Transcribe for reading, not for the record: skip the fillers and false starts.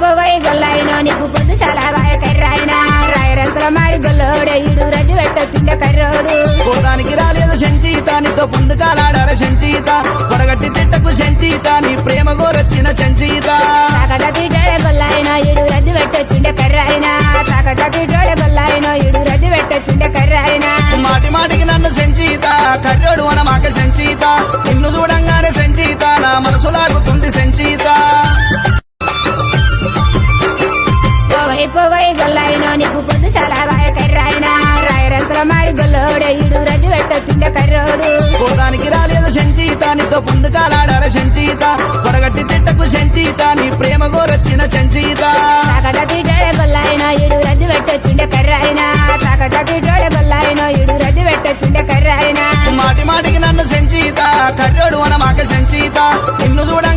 పోయి గొల్లైనో నీకు పొద్దు సలాబాయ కర్రాయినా రాయరంతల మారి గొల్లోడే ఇడు రద్దు పెట్టొచ్చుండే కర్రోడు పోదానికి రాలేదు సంచీత నీతో పొందుకాలాడార సంచీత పొడగట్టి తిట్టకు సంచీత నీ ప్రేమ గోరొచ్చిన సంచీత తాకట తీటోడే గొల్లైనో ఇడు రద్దు పెట్టొచ్చుండే కర్రాయినా తాకట తీటోడే గొల్లైనో ఇడు రద్దు పెట్టొచ్చుండే కర్రాయినా మాటి మాటికి నన్ను సంచీత కర్రోడు అన మాక సంచీత నిన్ను చూడంగానే సంచీత నా మనసు లాగుతుంది సంచీత పోయి గొల్లైనో నీకు పొద్దు సలాబాయ కర్రాయినా రాయరంతల మారి గొల్లోడే ఇడు రద్దు పెట్టొచ్చుండే కర్రోడు పోదానికి రాలేదు సంచీత నీతో పొందుకాలాడార సంచీత పొడగట్టి తిట్టకు సంచీత నీ ప్రేమ గోరొచ్చిన సంచీత తాకట తీటోడే గొల్లైనో ఇడు రద్దు పెట్టొచ్చుండే కర్రాయినా తాకట తీటోడే గొల్లైనో ఇడు రద్దు పెట్టొచ్చుండే కర్రాయినా మాటి మాటికి నన్ను సంచీత కర్రోడు అన మాక సంచీత నిన్ను చూడంగా